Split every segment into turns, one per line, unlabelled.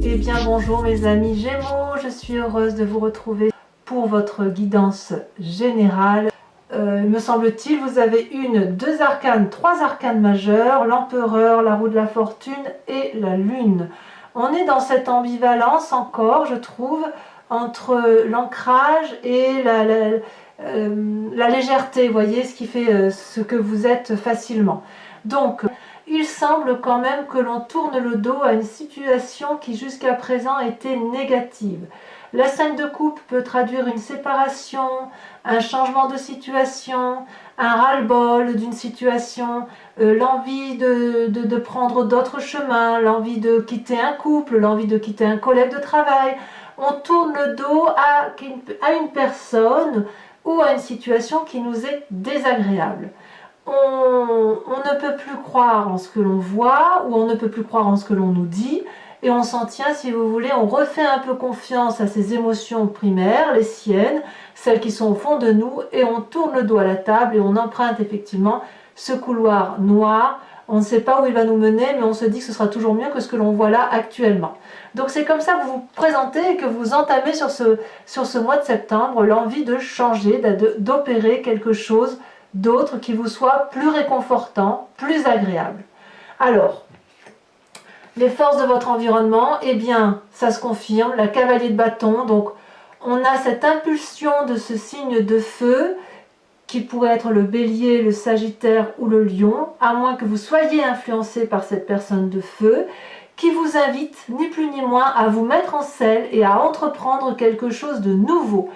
Eh bien bonjour mes amis Gémeaux, je suis heureuse de vous retrouver pour votre guidance générale. Me semble-t-il, vous avez deux arcanes, trois arcanes majeurs, l'empereur, la roue de la fortune et la lune. On est dans cette ambivalence encore, je trouve, entre l'ancrage et la légèreté, vous voyez, ce qui fait ce que vous êtes facilement. Donc, il semble quand même que l'on tourne le dos à une situation qui jusqu'à présent était négative. La 5 de coupe peut traduire une séparation, un changement de situation, un ras-le-bol d'une situation, l'envie de prendre d'autres chemins, l'envie de quitter un couple, l'envie de quitter un collègue de travail. On tourne le dos à une personne ou à une situation qui nous est désagréable. On ne peut plus croire en ce que l'on voit ou on ne peut plus croire en ce que l'on nous dit et on s'en tient, si vous voulez, on refait un peu confiance à ces émotions primaires, les siennes, celles qui sont au fond de nous, et on tourne le dos à la table et on emprunte effectivement ce couloir noir. On ne sait pas où il va nous mener, mais on se dit que ce sera toujours mieux que ce que l'on voit là actuellement. Donc c'est comme ça que vous vous présentez et que vous entamez sur ce mois de septembre l'envie de changer, d'opérer quelque chose d'autre qui vous soit plus réconfortant, plus agréable. Alors, les forces de votre environnement, eh bien, ça se confirme, la cavalier de bâton, donc on a cette impulsion de ce signe de feu, qui pourrait être le bélier, le sagittaire ou le lion, à moins que vous soyez influencé par cette personne de feu, qui vous invite, ni plus ni moins, à vous mettre en selle et à entreprendre quelque chose de nouveau.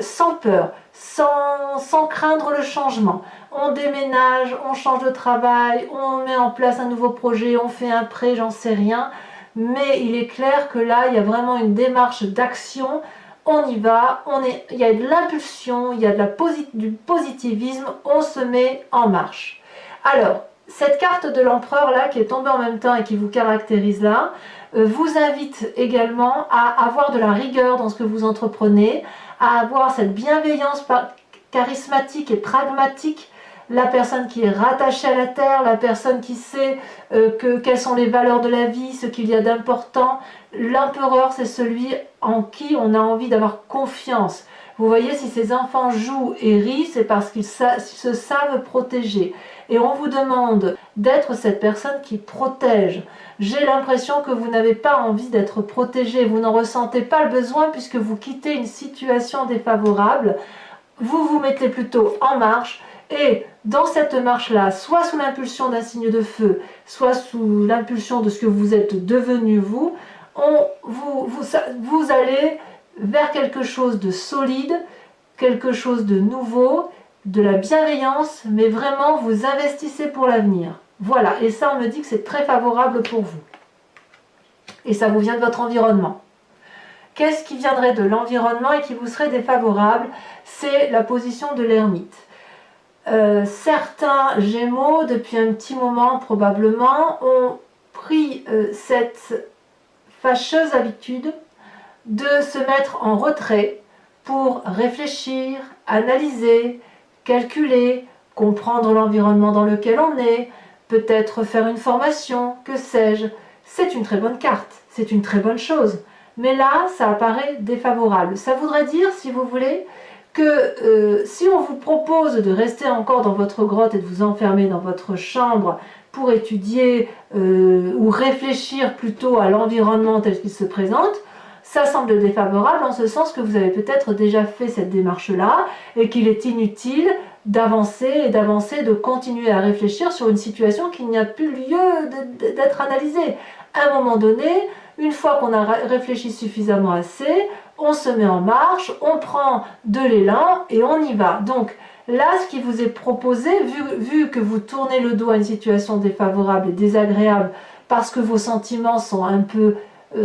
Sans peur, sans craindre le changement. On déménage, on change de travail, on met en place un nouveau projet, on fait un prêt, j'en sais rien. Mais il est clair que là, il y a vraiment une démarche d'action. On y va, il y a de l'impulsion, il y a du positivisme, on se met en marche. Alors, cette carte de l'empereur là, qui est tombée en même temps et qui vous caractérise là, vous invite également à avoir de la rigueur dans ce que vous entreprenez, à avoir cette bienveillance charismatique et pragmatique, la personne qui est rattachée à la terre, la personne qui sait quelles sont les valeurs de la vie, ce qu'il y a d'important. L'empereur, c'est celui en qui on a envie d'avoir confiance. Vous voyez, si ces enfants jouent et rient, c'est parce qu'ils se savent protéger. Et on vous demande d'être cette personne qui protège. J'ai l'impression que vous n'avez pas envie d'être protégé, vous n'en ressentez pas le besoin puisque vous quittez une situation défavorable. Vous vous mettez plutôt en marche et dans cette marche-là, soit sous l'impulsion d'un signe de feu, soit sous l'impulsion de ce que vous êtes devenu vous allez vers quelque chose de solide, quelque chose de nouveau, de la bienveillance, mais vraiment vous investissez pour l'avenir. Voilà, et ça on me dit que c'est très favorable pour vous. Et ça vous vient de votre environnement. Qu'est-ce qui viendrait de l'environnement et qui vous serait défavorable? C'est la position de l'ermite. Certains Gémeaux, depuis un petit moment probablement, ont pris cette fâcheuse habitude de se mettre en retrait pour réfléchir, analyser, calculer, comprendre l'environnement dans lequel on est, peut-être faire une formation, que sais-je. C'est une très bonne carte, c'est une très bonne chose. Mais là, ça apparaît défavorable. Ça voudrait dire, si vous voulez, que si on vous propose de rester encore dans votre grotte et de vous enfermer dans votre chambre pour étudier ou réfléchir plutôt à l'environnement tel qu'il se présente, ça semble défavorable en ce sens que vous avez peut-être déjà fait cette démarche-là et qu'il est inutile d'avancer, de continuer à réfléchir sur une situation qui n'y a plus lieu d'être analysée. À un moment donné, une fois qu'on a réfléchi suffisamment assez, on se met en marche, on prend de l'élan et on y va. Donc là, ce qui vous est proposé, vu que vous tournez le dos à une situation défavorable et désagréable parce que vos sentiments sont un peu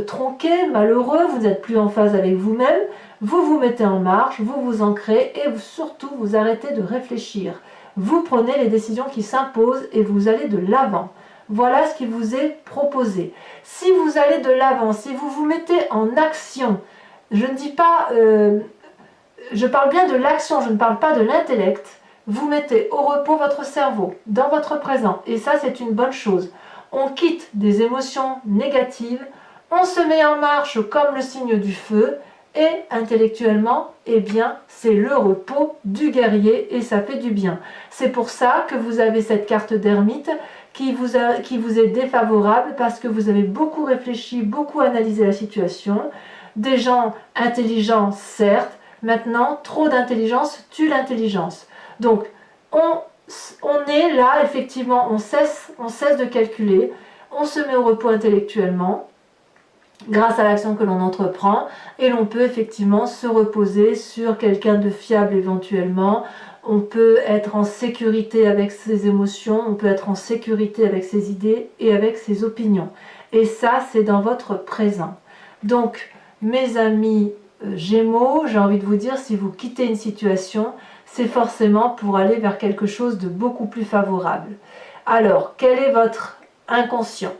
tronqués, malheureux, vous n'êtes plus en phase avec vous-même, vous vous mettez en marche, vous vous ancrez et surtout vous arrêtez de réfléchir. Vous prenez les décisions qui s'imposent et vous allez de l'avant. Voilà ce qui vous est proposé. Si vous allez de l'avant, si vous vous mettez en action, je ne dis pas, je parle bien de l'action, je ne parle pas de l'intellect, vous mettez au repos votre cerveau, dans votre présent, et ça c'est une bonne chose. On quitte des émotions négatives, On se met en marche comme le signe du feu et intellectuellement, eh bien, c'est le repos du guerrier et ça fait du bien. C'est pour ça que vous avez cette carte d'ermite qui vous est défavorable parce que vous avez beaucoup réfléchi, beaucoup analysé la situation. Des gens intelligents, certes, maintenant, trop d'intelligence tue l'intelligence. Donc, on est là, effectivement, on cesse de calculer, on se met au repos intellectuellement, grâce à l'action que l'on entreprend, et l'on peut effectivement se reposer sur quelqu'un de fiable éventuellement. On peut être en sécurité avec ses émotions, on peut être en sécurité avec ses idées et avec ses opinions. Et ça, c'est dans votre présent. Donc, mes amis Gémeaux, j'ai envie de vous dire, si vous quittez une situation, c'est forcément pour aller vers quelque chose de beaucoup plus favorable. Alors, quel est votre inconscient?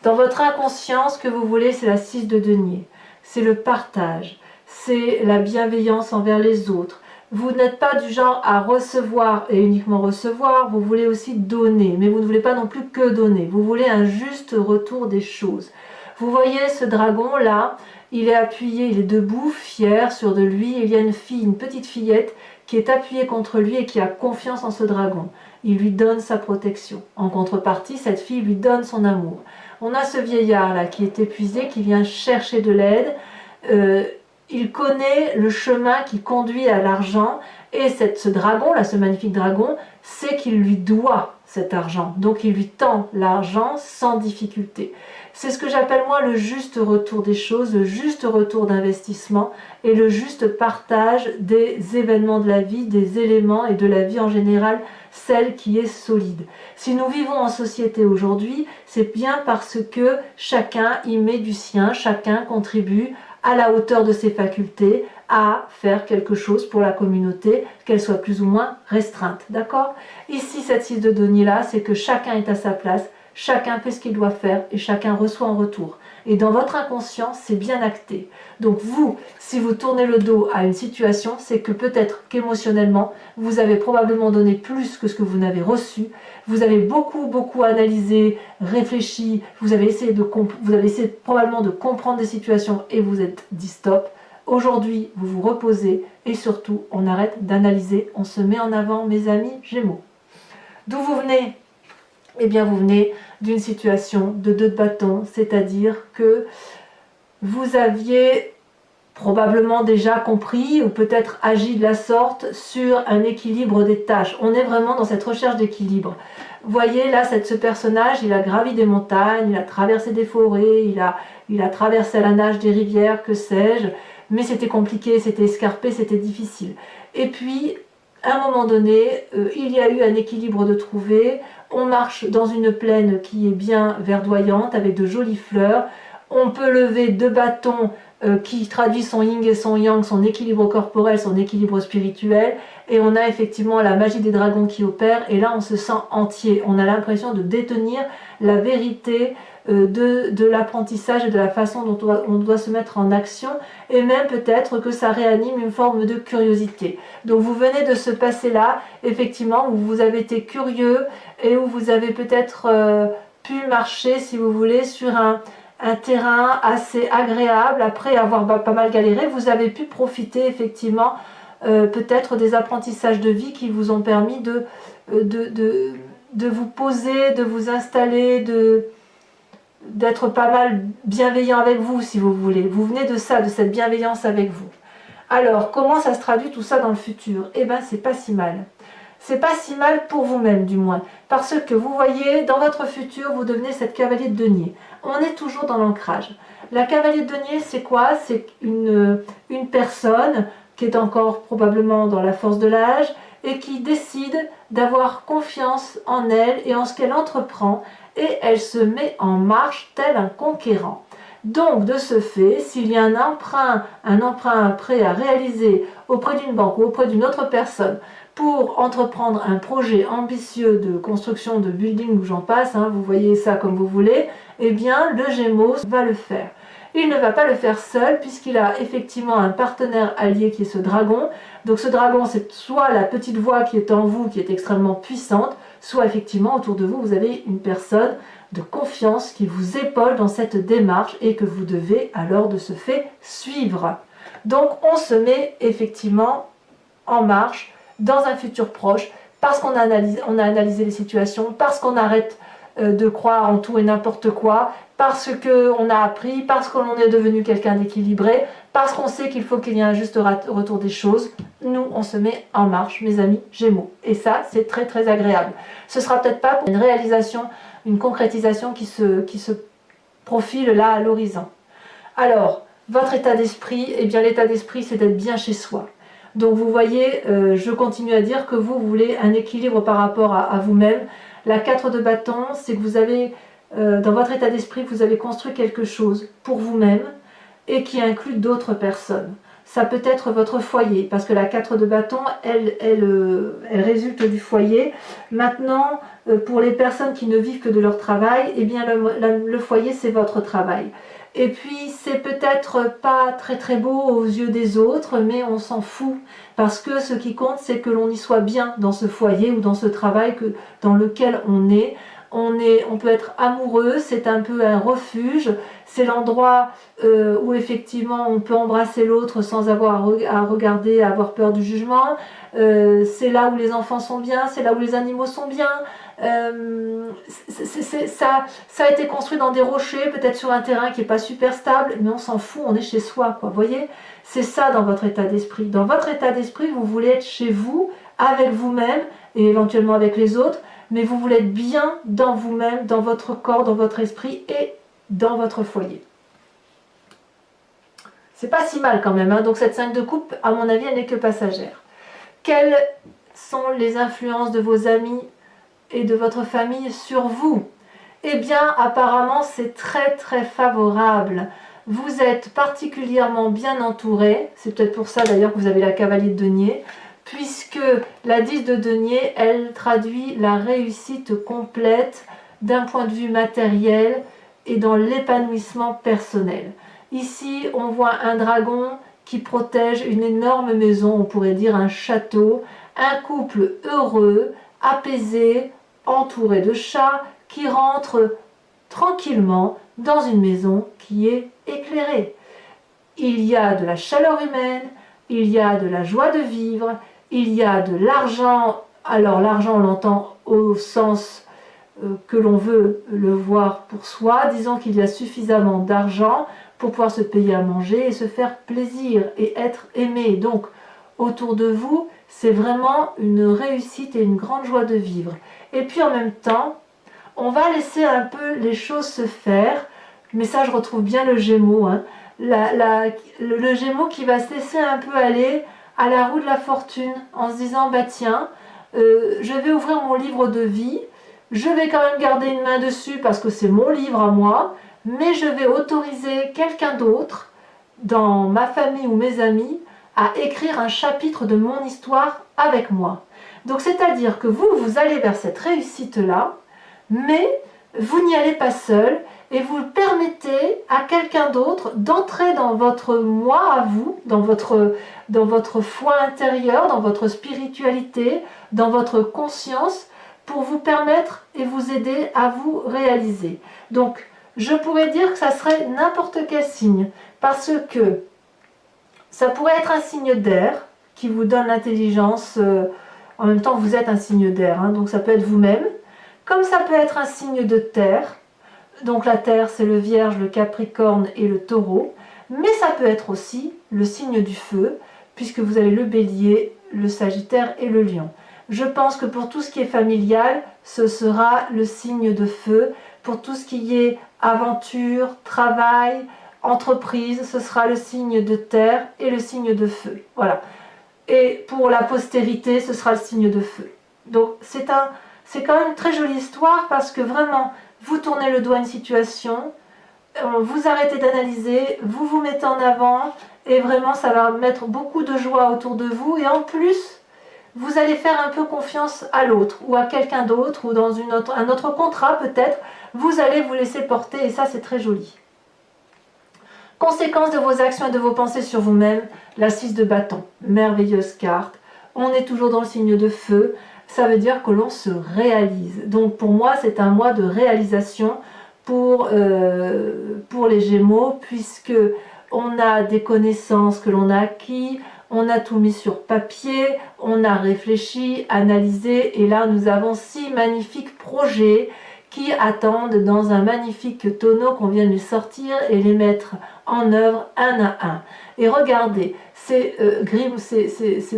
Dans votre inconscient, ce que vous voulez, c'est la 6 de denier. C'est le partage, c'est la bienveillance envers les autres. Vous n'êtes pas du genre à recevoir et uniquement recevoir, vous voulez aussi donner, mais vous ne voulez pas non plus que donner. Vous voulez un juste retour des choses. Vous voyez ce dragon là, il est appuyé, il est debout, fier, sûr de lui. Il y a une fille, une petite fillette qui est appuyée contre lui et qui a confiance en ce dragon. Il lui donne sa protection. En contrepartie, cette fille lui donne son amour. On a ce vieillard là qui est épuisé, qui vient chercher de l'aide. Il connaît le chemin qui conduit à l'argent et ce dragon là, ce magnifique dragon, sait qu'il lui doit cet argent. Donc il lui tend l'argent sans difficulté. C'est ce que j'appelle moi le juste retour des choses, le juste retour d'investissement et le juste partage des événements de la vie, des éléments et de la vie en général, celle qui est solide. Si nous vivons en société aujourd'hui, c'est bien parce que chacun y met du sien, chacun contribue à la hauteur de ses facultés à faire quelque chose pour la communauté, qu'elle soit plus ou moins restreinte. D'accord? Ici, cette 6 de denier là, c'est que chacun est à sa place, chacun fait ce qu'il doit faire et chacun reçoit en retour. Et dans votre inconscient, c'est bien acté. Donc vous, si vous tournez le dos à une situation, c'est que peut-être qu'émotionnellement, vous avez probablement donné plus que ce que vous n'avez reçu. Vous avez beaucoup analysé, réfléchi, vous avez essayé probablement de comprendre des situations et vous êtes dit stop. Aujourd'hui, vous vous reposez et surtout, on arrête d'analyser, on se met en avant, mes amis Gémeaux. D'où vous venez? Eh bien, vous venez d'une situation de 2 de bâton, c'est-à-dire que vous aviez probablement déjà compris ou peut-être agi de la sorte sur un équilibre des tâches. On est vraiment dans cette recherche d'équilibre. Vous voyez là, ce personnage, il a gravi des montagnes, il a traversé des forêts, il a traversé à la nage des rivières, que sais-je, mais c'était compliqué, c'était escarpé, c'était difficile. Et puis, à un moment donné, il y a eu un équilibre de trouver. On marche dans une plaine qui est bien verdoyante, avec de jolies fleurs. On peut lever 2 bâtons qui traduisent son yin et son yang, son équilibre corporel, son équilibre spirituel. Et on a effectivement la magie des dragons qui opère. Et là, on se sent entier. On a l'impression de détenir la vérité de l'apprentissage et de la façon dont on doit se mettre en action. Et même peut-être que ça réanime une forme de curiosité. Donc vous venez de ce passé-là, effectivement, où vous avez été curieux et où vous avez peut-être pu marcher, si vous voulez, sur un terrain assez agréable. Après avoir pas mal galéré, vous avez pu profiter effectivement peut-être des apprentissages de vie qui vous ont permis de vous poser, de vous installer, d'être pas mal bienveillant avec vous, si vous voulez. Vous venez de ça, de cette bienveillance avec vous. Alors, comment ça se traduit tout ça dans le futur? Eh bien, c'est pas si mal. C'est pas si mal pour vous-même, du moins. Parce que vous voyez, dans votre futur, vous devenez cette cavalier de denier. On est toujours dans l'ancrage. La cavalier de denier, c'est quoi? C'est une personne qui est encore probablement dans la force de l'âge et qui décide d'avoir confiance en elle et en ce qu'elle entreprend, et elle se met en marche tel un conquérant. Donc, de ce fait, s'il y a un emprunt prêt à réaliser auprès d'une banque ou auprès d'une autre personne pour entreprendre un projet ambitieux de construction de building ou j'en passe, vous voyez ça comme vous voulez, eh bien, le Gémeaux va le faire. Il ne va pas le faire seul puisqu'il a effectivement un partenaire allié qui est ce dragon. Donc ce dragon, c'est soit la petite voix qui est en vous, qui est extrêmement puissante, soit effectivement autour de vous, vous avez une personne de confiance qui vous épaule dans cette démarche et que vous devez alors de ce fait suivre. Donc on se met effectivement en marche dans un futur proche parce qu'on a analysé les situations, parce qu'on arrête de croire en tout et n'importe quoi, parce qu'on a appris, parce qu'on est devenu quelqu'un d'équilibré, parce qu'on sait qu'il faut qu'il y ait un juste retour des choses. Nous, on se met en marche, mes amis Gémeaux. Et ça, c'est très très agréable. Ce sera peut-être pas pour une réalisation, une concrétisation qui se profile là à l'horizon. Alors, votre état d'esprit, eh bien l'état d'esprit, c'est d'être bien chez soi. Donc vous voyez, je continue à dire que vous voulez un équilibre par rapport à vous-même. La 4 de bâton, c'est que vous avez, dans votre état d'esprit, vous avez construit quelque chose pour vous-même et qui inclut d'autres personnes. Ça peut être votre foyer, parce que la 4 de bâton, elle résulte du foyer. Maintenant, pour les personnes qui ne vivent que de leur travail, eh bien le foyer, c'est votre travail. Et puis, c'est peut-être pas très très beau aux yeux des autres, mais on s'en fout. Parce que ce qui compte, c'est que l'on y soit bien dans ce foyer ou dans ce travail dans lequel on est. On peut être amoureux, c'est un peu un refuge, c'est l'endroit où effectivement on peut embrasser l'autre sans avoir à regarder, à avoir peur du jugement. C'est là où les enfants sont bien, c'est là où les animaux sont bien. Ça a été construit dans des rochers, peut-être sur un terrain qui n'est pas super stable, mais on s'en fout, on est chez soi, quoi. Vous voyez, c'est ça dans votre état d'esprit. Dans votre état d'esprit, vous voulez être chez vous, avec vous-même et éventuellement avec les autres, mais vous voulez être bien dans vous-même, dans votre corps, dans votre esprit et dans votre foyer. C'est pas si mal quand même, hein. Donc cette 5 de coupe, à mon avis, elle n'est que passagère. Quelles sont les influences de vos amis et de votre famille sur vous? Eh bien, apparemment, c'est très très favorable. Vous êtes particulièrement bien entouré. C'est peut-être pour ça d'ailleurs que vous avez la cavalier de denier, puisque la 10 de denier, elle traduit la réussite complète d'un point de vue matériel et dans l'épanouissement personnel. Ici, on voit un dragon qui protège une énorme maison, on pourrait dire un château, un couple heureux, apaisé, entouré de chats, qui rentre tranquillement dans une maison qui est éclairée. Il y a de la chaleur humaine, il y a de la joie de vivre, il y a de l'argent. Alors l'argent, on l'entend au sens que l'on veut le voir pour soi. Disons qu'il y a suffisamment d'argent pour pouvoir se payer à manger et se faire plaisir et être aimé. Donc autour de vous, c'est vraiment une réussite et une grande joie de vivre. Et puis en même temps, on va laisser un peu les choses se faire. Mais ça, je retrouve bien le Gémeaux, hein. Le Gémeaux qui va se laisser un peu aller à la roue de la fortune en se disant, bah tiens, je vais ouvrir mon livre de vie, je vais quand même garder une main dessus parce que c'est mon livre à moi, mais je vais autoriser quelqu'un d'autre dans ma famille ou mes amis à écrire un chapitre de mon histoire avec moi. Donc c'est-à-dire que vous allez vers cette réussite-là, mais vous n'y allez pas seul, et vous permettez à quelqu'un d'autre d'entrer dans votre moi à vous, dans votre foi intérieure, dans votre spiritualité, dans votre conscience, pour vous permettre et vous aider à vous réaliser. Donc, je pourrais dire que ça serait n'importe quel signe, parce que ça pourrait être un signe d'air qui vous donne l'intelligence. En même temps, vous êtes un signe d'air, hein, donc ça peut être vous-même. Comme ça peut être un signe de terre. Donc la terre, c'est le Vierge, le Capricorne et le Taureau. Mais ça peut être aussi le signe du feu, puisque vous avez le Bélier, le Sagittaire et le Lion. Je pense que pour tout ce qui est familial, ce sera le signe de feu. Pour tout ce qui est aventure, travail, entreprise, ce sera le signe de terre et le signe de feu. Voilà. Et pour la postérité, ce sera le signe de feu. Donc c'est quand même une très jolie histoire parce que vraiment, vous tournez le dos à une situation, vous arrêtez d'analyser, vous vous mettez en avant et vraiment ça va mettre beaucoup de joie autour de vous et en plus, vous allez faire un peu confiance à l'autre ou à quelqu'un d'autre ou dans un autre contrat peut-être, vous allez vous laisser porter et ça c'est très joli. Conséquence de vos actions et de vos pensées sur vous-même, la 6 de bâton, merveilleuse carte. On est toujours dans le signe de feu. ça veut dire que l'on se réalise. Donc pour moi, c'est un mois de réalisation pour les Gémeaux, puisque on a des connaissances que l'on a acquis, on a tout mis sur papier, on a réfléchi, analysé, et là nous avons 6 magnifiques projets qui attendent dans un magnifique tonneau qu'on vient de lui sortir et les mettre en œuvre un à un. Et regardez, ces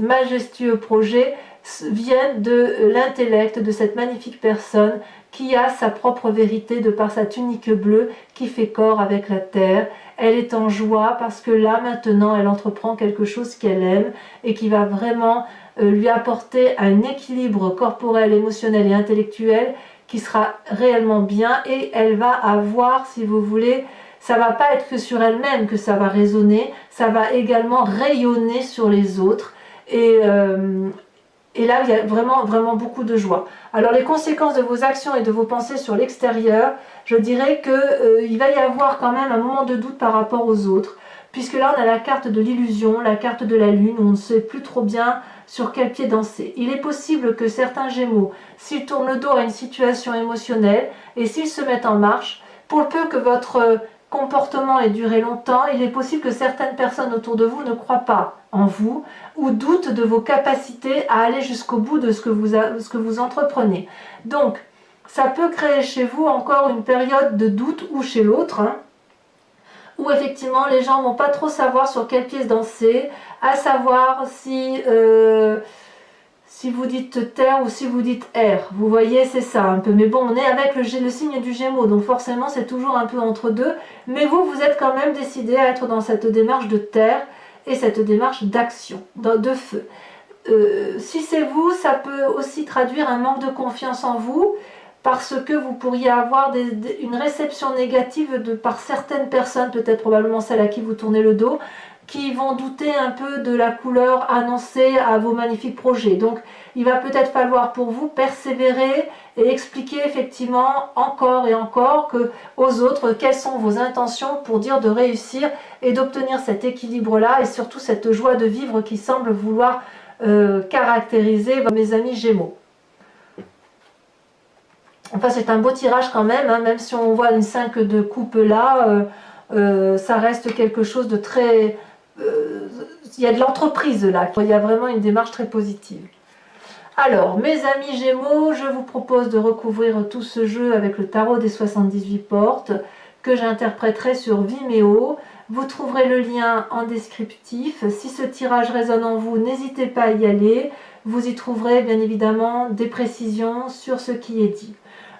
majestueux projets viennent de l'intellect de cette magnifique personne qui a sa propre vérité de par sa tunique bleue qui fait corps avec la terre. Elle est en joie parce que là maintenant elle entreprend quelque chose qu'elle aime et qui va vraiment lui apporter un équilibre corporel, émotionnel et intellectuel qui sera réellement bien, et elle va avoir, si vous voulez, ça va pas être que sur elle-même que ça va résonner, ça va également rayonner sur les autres, et là il y a vraiment beaucoup de joie. Alors les conséquences de vos actions et de vos pensées sur l'extérieur, je dirais qu'il va y avoir quand même un moment de doute par rapport aux autres, puisque là on a la carte de l'illusion, la carte de la lune, où on ne sait plus trop bien sur quel pied danser. Il est possible que certains Gémeaux, s'ils tournent le dos à une situation émotionnelle et s'ils se mettent en marche, pour le peu que votre comportement ait duré longtemps, il est possible que certaines personnes autour de vous ne croient pas en vous ou doutent de vos capacités à aller jusqu'au bout de ce que vous entreprenez. Donc, ça peut créer chez vous encore une période de doute, ou chez l'autre, où effectivement les gens vont pas trop savoir sur quel pied danser, à savoir si vous dites terre ou si vous dites air. Vous voyez, c'est ça un peu. Mais bon, on est avec le signe du Gémeaux, donc forcément c'est toujours un peu entre deux. Mais vous êtes quand même décidé à être dans cette démarche de terre et cette démarche d'action, de feu. Si c'est vous, ça peut aussi traduire un manque de confiance en vous, parce que vous pourriez avoir une réception négative par certaines personnes, peut-être probablement celles à qui vous tournez le dos, qui vont douter un peu de la couleur annoncée à vos magnifiques projets. Donc il va peut-être falloir pour vous persévérer et expliquer effectivement encore et encore aux autres quelles sont vos intentions pour dire de réussir et d'obtenir cet équilibre-là, et surtout cette joie de vivre qui semble vouloir caractériser mes amis Gémeaux. Enfin, c'est un beau tirage quand même, hein, même si on voit une 5 de coupe là, ça reste quelque chose de très... il y a de l'entreprise là, il y a vraiment une démarche très positive. Alors, mes amis Gémeaux, je vous propose de recouvrir tout ce jeu avec le tarot des 78 portes, que j'interpréterai sur Vimeo. Vous trouverez le lien en descriptif. Si ce tirage résonne en vous, n'hésitez pas à y aller. Vous y trouverez bien évidemment des précisions sur ce qui est dit.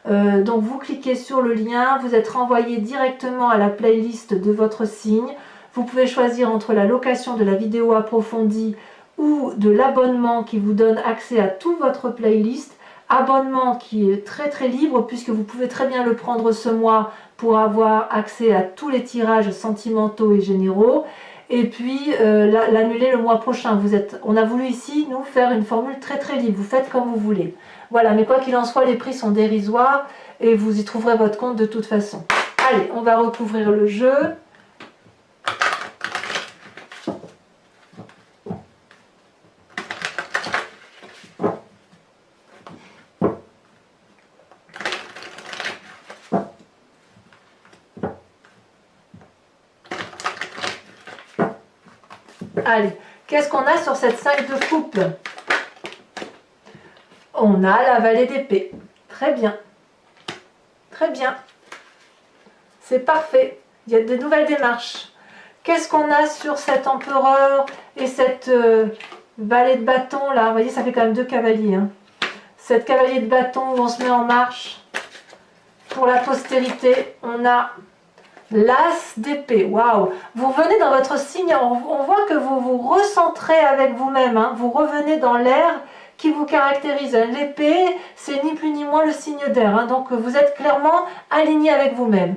Donc vous cliquez sur le lien, vous êtes renvoyé directement à la playlist de votre signe. Vous pouvez choisir entre la location de la vidéo approfondie ou de l'abonnement qui vous donne accès à toute votre playlist. Abonnement qui est très libre, puisque vous pouvez très bien le prendre ce mois pour avoir accès à tous les tirages sentimentaux et généraux, et puis l'annuler le mois prochain. On a voulu ici nous faire une formule très libre, vous faites comme vous voulez. Voilà, mais quoi qu'il en soit, les prix sont dérisoires et vous y trouverez votre compte de toute façon. Allez, on va recouvrir le jeu. Allez, qu'est-ce qu'on a sur cette 5 de coupe? On a la vallée d'épée. Très bien. Très bien. C'est parfait. Il y a de nouvelles démarches. Qu'est-ce qu'on a sur cet empereur et cette vallée de bâton là? Vous voyez, ça fait quand même 2 cavaliers. Hein. Cette cavalier de bâton où on se met en marche. Pour la postérité, on a l'as d'épée. Waouh! Vous revenez dans votre signe, on voit que vous vous recentrez avec vous-même. Hein. Vous revenez dans l'air qui vous caractérise. L'épée, c'est ni plus ni moins le signe d'air. Hein. Donc vous êtes clairement aligné avec vous-même.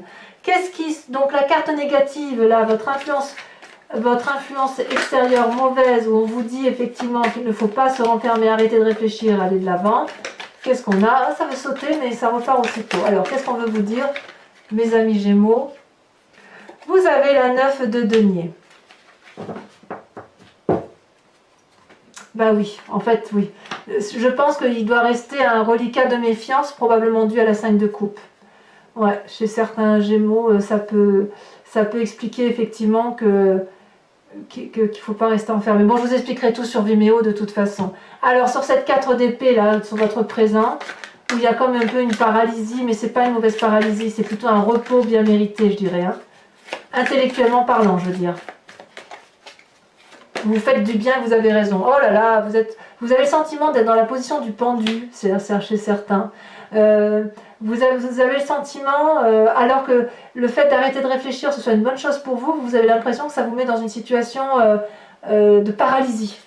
Donc la carte négative, là, votre influence extérieure mauvaise, où on vous dit effectivement qu'il ne faut pas se renfermer, arrêter de réfléchir, aller de l'avant. Qu'est-ce qu'on a? Ça veut sauter, mais ça repart aussitôt. Alors, qu'est-ce qu'on veut vous dire, mes amis Gémeaux? Vous avez la 9 de denier. Bah oui, en fait, oui. Je pense qu'il doit rester un reliquat de méfiance, probablement dû à la 5 de coupe. Ouais, chez certains Gémeaux, ça peut expliquer effectivement qu'il ne faut pas rester enfermé. Bon, je vous expliquerai tout sur Vimeo de toute façon. Alors, sur cette 4 d'épée, là, sur votre présent, où il y a comme un peu une paralysie, mais c'est pas une mauvaise paralysie, c'est plutôt un repos bien mérité, je dirais. Hein. Intellectuellement parlant, je veux dire. Vous faites du bien, vous avez raison. Oh là là, vous avez le sentiment d'être dans la position du pendu, c'est chez certains. Vous avez le sentiment, alors que le fait d'arrêter de réfléchir, ce soit une bonne chose pour vous, vous avez l'impression que ça vous met dans une situation de paralysie.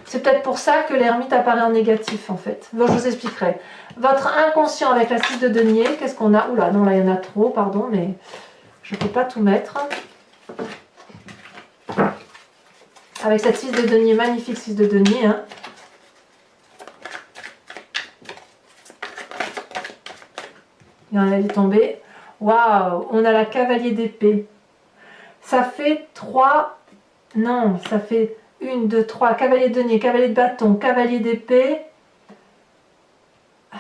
C'est peut-être pour ça que l'ermite apparaît en négatif, en fait. Bon, je vous expliquerai. Votre inconscient avec la 6 de denier, qu'est-ce qu'on a? Oula, non, là, il y en a trop, pardon, mais je ne peux pas tout mettre. Avec cette 6 de denier, magnifique 6 de denier. Hein. Elle est tombée. Waouh, on a la cavalier d'épée. Ça fait 3... Non, ça fait 1, 2, 3. Cavalier de denier, cavalier de bâton, cavalier d'épée.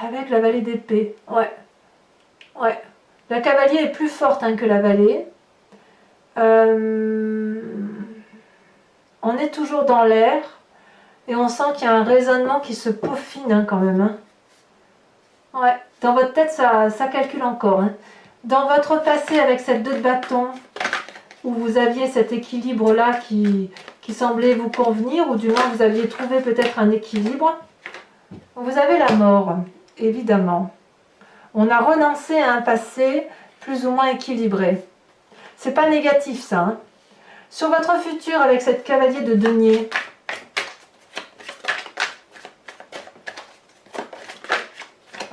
Avec la vallée d'épée. Ouais. Ouais. La cavalier est plus forte hein, que la vallée. On est toujours dans l'air et on sent qu'il y a un raisonnement qui se peaufine hein, quand même. Hein. Ouais, dans votre tête ça calcule encore. Hein. Dans votre passé avec cette 2 de bâton, où vous aviez cet équilibre là qui semblait vous convenir, ou du moins vous aviez trouvé peut-être un équilibre, vous avez la mort, évidemment. On a renoncé à un passé plus ou moins équilibré. C'est pas négatif ça. Hein. Sur votre futur avec cette cavalier de denier,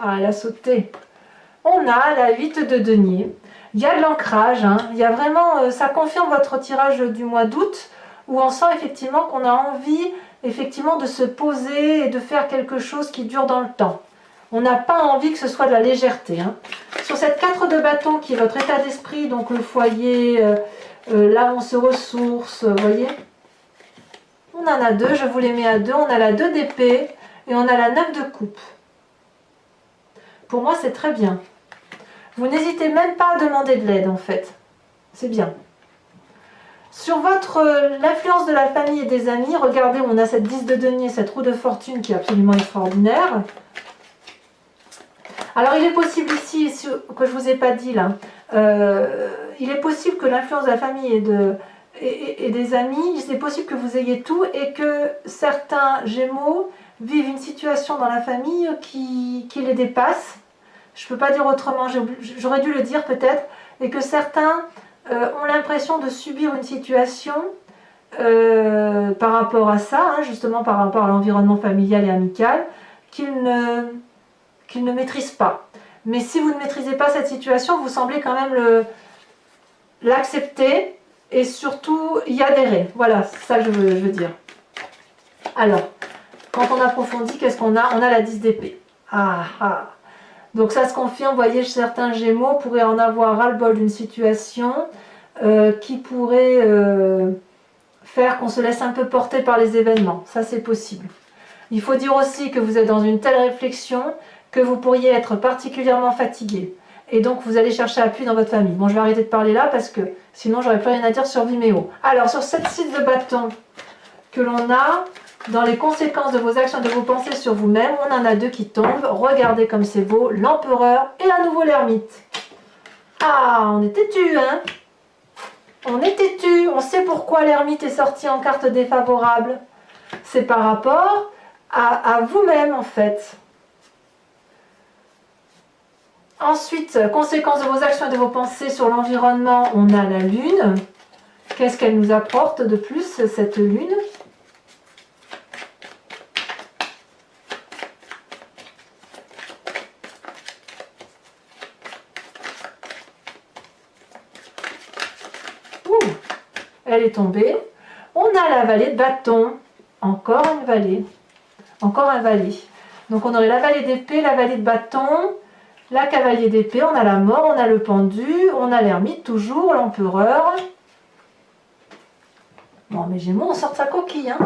ah, elle a sauté. On a la 8 de denier. Il y a de l'ancrage. Hein. Il y a vraiment, ça confirme votre tirage du mois d'août, où on sent effectivement qu'on a envie effectivement de se poser et de faire quelque chose qui dure dans le temps. On n'a pas envie que ce soit de la légèreté. Hein. Sur cette 4 de bâton qui est votre état d'esprit, donc le foyer, là on se ressource, vous voyez. On en a 2, je vous les mets à 2. On a la 2 d'épée et on a la 9 de coupe. Pour moi, c'est très bien. Vous n'hésitez même pas à demander de l'aide, en fait. C'est bien. Sur l'influence de la famille et des amis, regardez, on a cette 10 de denier, cette roue de fortune qui est absolument extraordinaire. Alors, il est possible ici, que je ne vous ai pas dit là, il est possible que l'influence de la famille et des amis, c'est possible que vous ayez tout et que certains Gémeaux vivent une situation dans la famille qui les dépasse. Je ne peux pas dire autrement, j'aurais dû le dire peut-être, et que certains ont l'impression de subir une situation par rapport à ça, hein, justement par rapport à l'environnement familial et amical, qu'ils ne maîtrisent pas. Mais si vous ne maîtrisez pas cette situation, vous semblez quand même l'accepter et surtout y adhérer. Voilà, c'est ça que je veux dire. Alors, quand on approfondit, qu'est-ce qu'on a? On a la 10 d'épée. Ah, ah. Donc ça se confirme, vous voyez, certains Gémeaux pourraient en avoir ras-le-bol d'une situation qui pourrait faire qu'on se laisse un peu porter par les événements. Ça, c'est possible. Il faut dire aussi que vous êtes dans une telle réflexion que vous pourriez être particulièrement fatigué. Et donc, vous allez chercher appui dans votre famille. Bon, je vais arrêter de parler là parce que sinon, j'aurais plus rien à dire sur Vimeo. Alors, sur cette 6 de bâton que l'on a, dans les conséquences de vos actions, de vos pensées sur vous-même, on en a 2 qui tombent. Regardez comme c'est beau, l'empereur et à nouveau l'ermite. Ah, on est têtu, hein? On est têtu. On sait pourquoi l'ermite est sorti en carte défavorable. C'est par rapport à vous-même, en fait. Ensuite, conséquences de vos actions et de vos pensées sur l'environnement, on a la lune. Qu'est-ce qu'elle nous apporte de plus, cette lune? Ouh, elle est tombée. On a la vallée de bâton. Encore une vallée. Encore un valet. Donc on aurait la vallée d'épée, la vallée de bâton, la cavalier d'épée, on a la mort, on a le pendu, on a l'ermite toujours, l'empereur. Bon, mes Gémeaux, on sort sa coquille. Hein.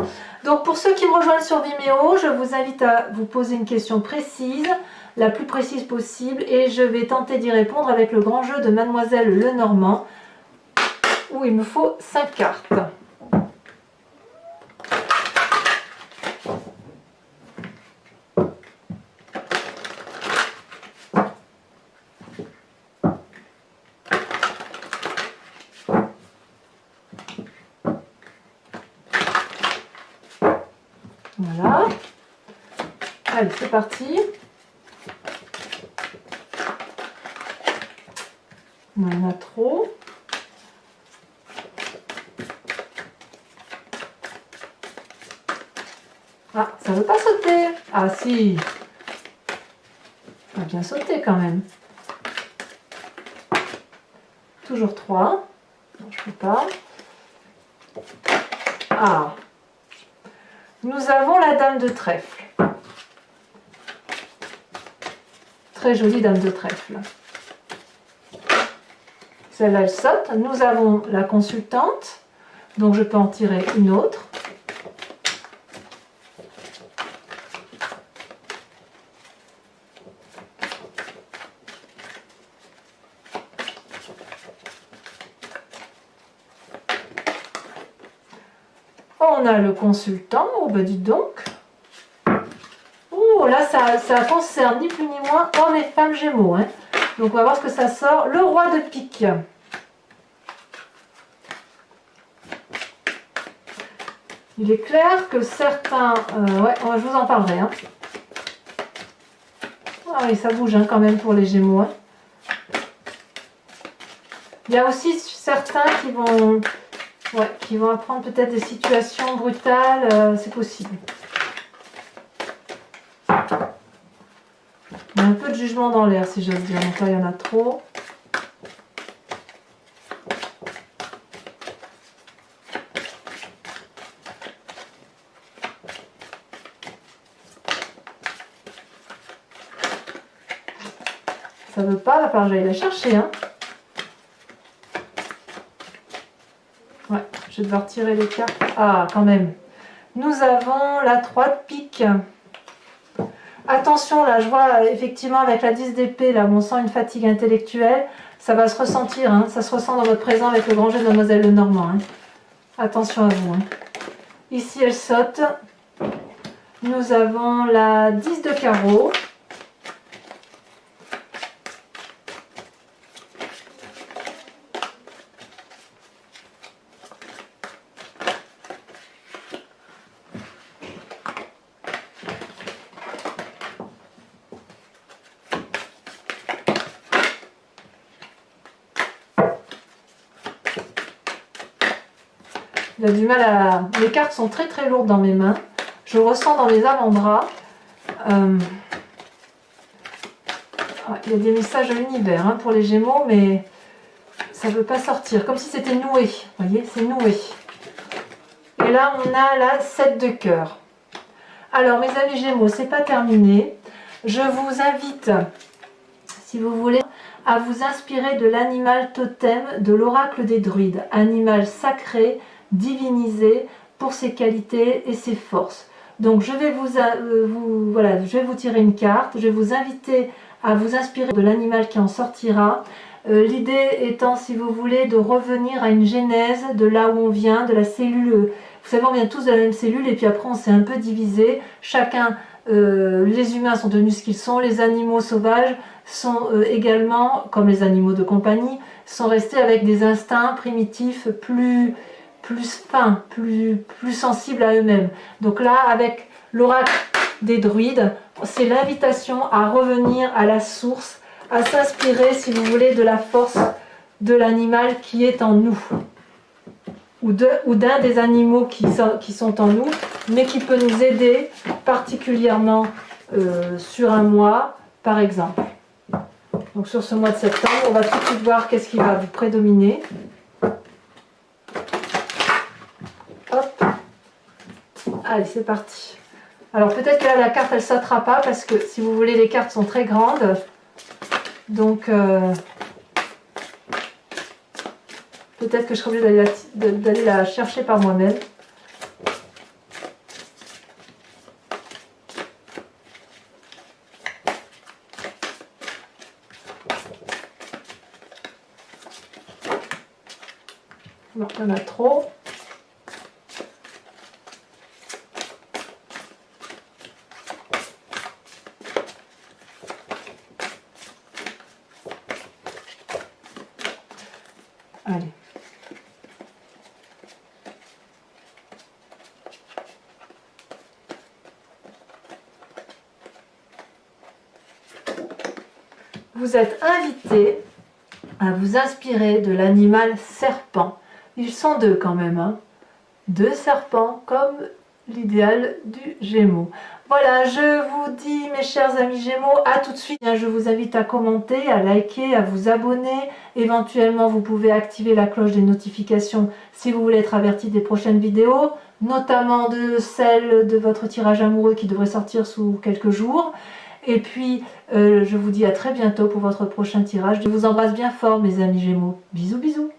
Donc, pour ceux qui me rejoignent sur Vimeo, je vous invite à vous poser une question précise, la plus précise possible, et je vais tenter d'y répondre avec le grand jeu de Mademoiselle Lenormand, où il me faut 5 cartes. Voilà. Allez, c'est parti. Il y en a trop. Ah, ça veut pas sauter. Ah si. Ça a bien sauté quand même. Toujours 3. Non, je peux pas. Ah. Nous avons la dame de trèfle. Très jolie dame de trèfle. Celle-là, elle saute. Nous avons la consultante. Donc, je peux en tirer une autre. On a le consultant. Oh, ben dites donc. Oh, là, ça concerne ni plus ni moins hommes et femmes Gémeaux. Hein. Donc, on va voir ce que ça sort. Le roi de pique. Il est clair que certains... ouais, je vous en parlerai. Hein. Ah oui, ça bouge hein, quand même pour les Gémeaux. Hein. Il y a aussi certains qui vont... Ouais, qui vont apprendre peut-être des situations brutales, c'est possible. Il y a un peu de jugement dans l'air, si j'ose dire. Donc là, il y en a trop. Ça veut pas, il va falloir que j'aille la chercher. Hein. Ouais, je vais devoir tirer les cartes. Ah, quand même. Nous avons la 3 de pique. Attention, là, je vois effectivement avec la 10 d'épée, là, on sent une fatigue intellectuelle. Ça va se ressentir, hein. Ça se ressent dans votre présent avec le grand jeu de Mademoiselle Lenormand. Hein. Attention à vous. Hein. Ici, elle saute. Nous avons la 10 de carreau. Il a du mal à... Les cartes sont très très lourdes dans mes mains. Je le ressens dans mes avant-bras. Il y a des messages de l'univers hein, pour les Gémeaux, mais ça ne veut pas sortir. Comme si c'était noué. Vous voyez, c'est noué. Et là, on a la 7 de cœur. Alors, mes amis Gémeaux, c'est pas terminé. Je vous invite, si vous voulez, à vous inspirer de l'animal totem de l'oracle des druides. Animal sacré, divinisé pour ses qualités et ses forces. Donc je vais je vais vous tirer une carte, je vais vous inviter à vous inspirer de l'animal qui en sortira. L'idée étant, si vous voulez, de revenir à une genèse de là où on vient, de la cellule. Vous savez, on vient tous de la même cellule et puis après on s'est un peu divisé. Chacun, les humains sont devenus ce qu'ils sont, les animaux sauvages sont également, comme les animaux de compagnie, sont restés avec des instincts primitifs plus fins, plus sensibles à eux-mêmes. Donc là, avec l'oracle des druides, c'est l'invitation à revenir à la source, à s'inspirer, si vous voulez, de la force de l'animal qui est en nous, ou d'un des animaux qui sont en nous, mais qui peut nous aider particulièrement sur un mois, par exemple. Donc sur ce mois de septembre, on va tout de suite voir qu'est-ce qui va vous prédominer. Hop. Allez, c'est parti. Alors peut-être que là, la carte, elle ne sautera pas parce que, si vous voulez, les cartes sont très grandes. Donc, Peut-être que je serai obligée d'aller la chercher par moi-même. Non, il y en a trop. Allez. Vous êtes invité à vous inspirer de l'animal serpent. Ils sont deux quand même, hein. Deux serpents comme l'idéal du Gémeaux. Voilà, je vous dis mes chers amis Gémeaux, à tout de suite. Je vous invite à commenter, à liker, à vous abonner. Éventuellement, vous pouvez activer la cloche des notifications si vous voulez être averti des prochaines vidéos, notamment de celle de votre tirage amoureux qui devrait sortir sous quelques jours. Et puis, je vous dis à très bientôt pour votre prochain tirage. Je vous embrasse bien fort mes amis Gémeaux. Bisous, bisous.